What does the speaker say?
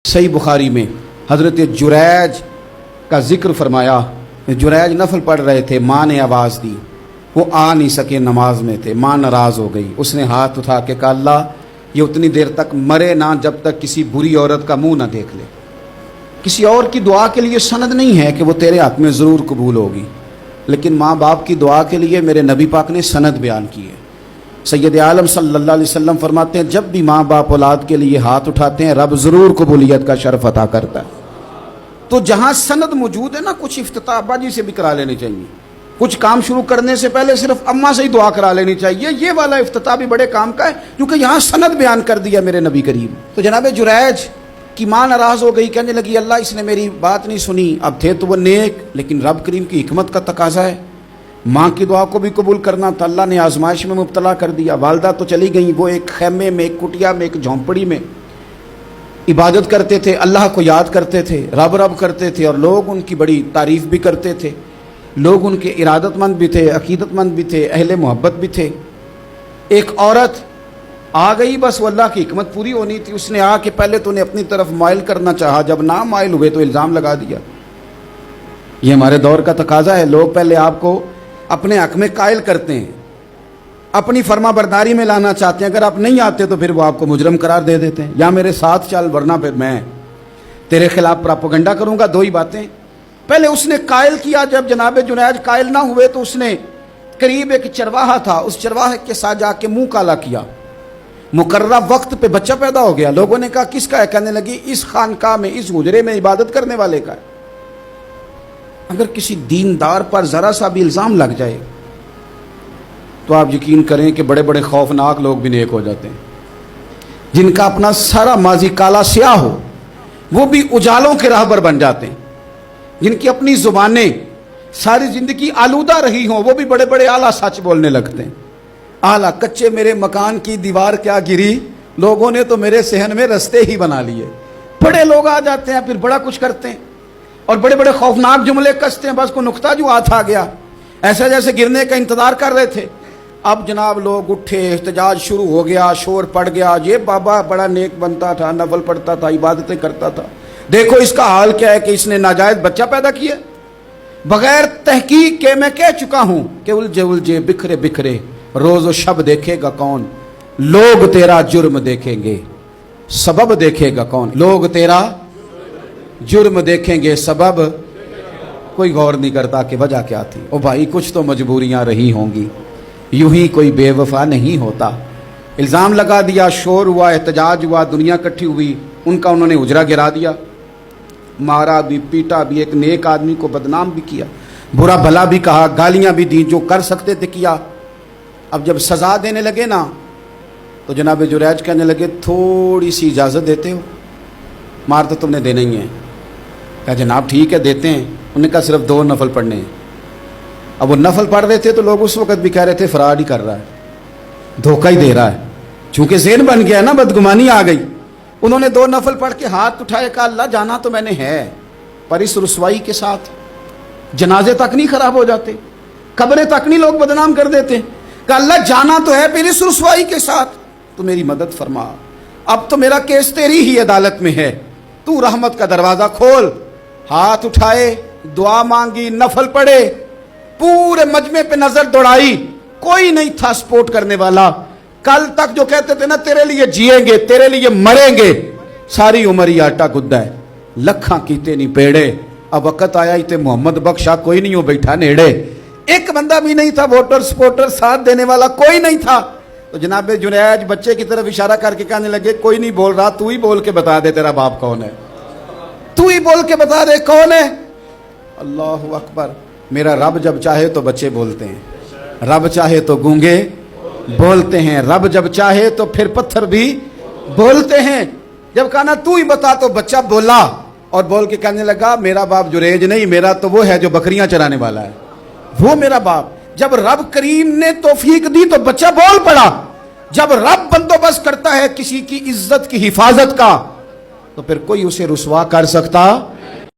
सही बुखारी में हज़रत जुरैज का जिक्र फरमाया। जुरैज नफल पढ़ रहे थे, माँ ने आवाज़ दी, वो आ नहीं सके, नमाज में थे, माँ नाराज़ हो गई। उसने हाथ उठा के कहा, अल्लाह ये उतनी देर तक मरे ना जब तक किसी बुरी औरत का मुंह ना देख ले। किसी और की दुआ के लिए सनद नहीं है कि वो तेरे हाथ में ज़रूर कबूल होगी, लेकिन माँ बाप की दुआ के लिए मेरे नबी पाक ने सनद बयान की है। सैयद आलम सल्लल्लाहु अलैहि वसल्लम फरमाते हैं, जब भी माँ बाप औलाद के लिए हाथ उठाते हैं रब ज़रूर कबूलियत का शर्फ अता करता है। तो जहाँ सनद मौजूद है ना, कुछ इफ्तिताह अब्बा जी से भी करा लेनी चाहिए। कुछ काम शुरू करने से पहले सिर्फ अम्मा से ही दुआ करा लेनी चाहिए। ये वाला इफ्तिताह भी बड़े काम का है, क्योंकि यहाँ सनद बयान कर दिया मेरे नबी करीम। तो जनाब जुरैज की माँ नाराज़ हो गई, कहने लगी, अल्लाह इसने मेरी बात नहीं सुनी। अब थे तो वो नेक, लेकिन रब करीम की हिकमत का तकाजा है, माँ की दुआ को भी कबूल करना था। अल्लाह ने आजमाइश में मुब्तला कर दिया। वालदा तो चली गई, वो एक खैमे में, एक कुटिया में, एक झोंपड़ी में इबादत करते थे, अल्लाह को याद करते थे, रब रब करते थे, और लोग उनकी बड़ी तारीफ़ भी करते थे। लोग उनके इरादतमंद भी थे, अकीदतमंद भी थे, अहले मोहब्बत भी थे। एक औरत आ गई, बस वो अल्लाह की हिकमत पूरी होनी थी। उसने आके पहले तो उन्हें अपनी तरफ माइल करना चाहा, जब ना माइल हुए तो इल्ज़ाम लगा दिया। ये हमारे दौर का तकाजा है, लोग पहले आपको अपने हक में कायल करते हैं, अपनी फर्मा बरदारी में लाना चाहते हैं। अगर आप नहीं आते तो फिर वो आपको मुजरम करार दे देते हैं, या मेरे साथ चल वरना फिर मैं तेरे खिलाफ प्रोपेगेंडा करूंगा। दो ही बातें। पहले उसने कायल किया, जब जनाब जुनैद कायल ना हुए तो उसने करीब एक चरवाहा था, उस चरवाहे के साथ जाके मुंह काला किया। मुकर्रा वक्त पे बच्चा पैदा हो गया। लोगों ने कहा किसका है? कहने लगी इस खानका में, इस हुजरे में इबादत करने वाले का है। अगर किसी दीनदार पर जरा सा भी इल्ज़ाम लग जाए तो आप यकीन करें कि बड़े बड़े खौफनाक लोग भी नेक हो जाते हैं। जिनका अपना सारा माजी काला स्याह हो वो भी उजालों के राहबर बन जाते हैं। जिनकी अपनी जुबानें सारी जिंदगी आलूदा रही हों वो भी बड़े बड़े आला सच बोलने लगते हैं। आला कच्चे मेरे मकान की दीवार क्या गिरी, लोगों ने तो मेरे सहन में रस्ते ही बना लिए। बड़े लोग आ जाते हैं, फिर बड़ा कुछ करते हैं और बड़े बड़े खौफनाक जुमले कसते हैं। बस को नुक्ता जो हाथ आ गया, ऐसा जैसे गिरने का इंतजार कर रहे थे। अब जनाब लोग उठे, एहतजाज शुरू हो गया, शोर पड़ गया। ये बाबा बड़ा नेक बनता था, नफल पढ़ता था, इबादतें करता था, देखो इसका हाल क्या है कि इसने नाजायज बच्चा पैदा किया। बगैर तहकीक के मैं कह चुका हूं कि उलझे उलझे बिखरे बिखरे रोज शब देखेगा कौन, लोग तेरा जुर्म देखेंगे सबब देखेगा कौन। लोग तेरा जुर्म देखेंगे सबब, कोई गौर नहीं करता कि वजह क्या थी। ओ भाई कुछ तो मजबूरियां रही होंगी, यूं ही कोई बेवफा नहीं होता। इल्ज़ाम लगा दिया, शोर हुआ, एहतजाज हुआ, दुनिया इकट्ठी हुई, उनका उन्होंने उजरा गिरा दिया, मारा भी, पीटा भी, एक नेक आदमी को बदनाम भी किया, बुरा भला भी कहा, गालियां भी दी, जो कर सकते थे किया। अब जब सजा देने लगे ना तो जनाब जुरैज कहने लगे थोड़ी सी इजाज़त देते हो, मार तो तुमने देना ही है। कहा जनाब ठीक है देते हैं। उन्होंने कहा सिर्फ 2 नफल पढ़ने हैं। अब वो नफल पढ़ रहे थे तो लोग उस वक्त भी कह रहे थे फराड ही कर रहा है, धोखा ही दे रहा है। चूंकि ज़हन बन गया ना, बदगुमानी आ गई। उन्होंने 2 नफल पढ़ के हाथ उठाए, कहा अल्लाह जाना तो मैंने है, पर इस रुसवाई के साथ जनाजे तक नहीं खराब हो जाते, कब्रें तक नहीं लोग बदनाम कर देते। कहा अल्लाह जाना तो है, फिर इस रुसवाई के साथ तो मेरी मदद फरमा। अब तो मेरा केस तेरी ही अदालत में है, तू रहमत का दरवाजा खोल। हाथ उठाए, दुआ मांगी, नफल पढ़े, पूरे मजमे पे नजर दौड़ाई, कोई नहीं था सपोर्ट करने वाला। कल तक जो कहते थे ना तेरे लिए जिएंगे, तेरे लिए मरेंगे, सारी उम्र ही आटा गुद्दा है, लखा कीते नहीं पेड़े। अब वक्त आया ही ते मोहम्मद बख्शा कोई नहीं हो बैठा नेड़े। एक बंदा भी नहीं था, वोटर सपोर्टर साथ देने वाला कोई नहीं था। तो जनाब जुनैज बच्चे की तरफ इशारा करके कहने लगे कोई नहीं बोल रहा, तू ही बोल के बता दे तेरा बाप कौन है, तू ही बोल के बता दे कौन है। अल्लाहु अकबर। मेरा रब जब चाहे तो बच्चे बोलते हैं, रब चाहे तो गूंगे बोलते हैं, रब जब चाहे तो फिर पत्थर भी बोलते हैं। जब कहा ना तू ही बता तो बच्चा बोला, और बोल के कहने लगा मेरा बाप जुरैज नहीं, मेरा तो वो है जो बकरियां चराने वाला है, वो मेरा बाप। जब रब करीम ने तौफीक दी तो बच्चा बोल पड़ा। जब रब बंदोबस्त करता है किसी की इज्जत की हिफाजत का तो फिर कोई उसे रुसवा कर सकता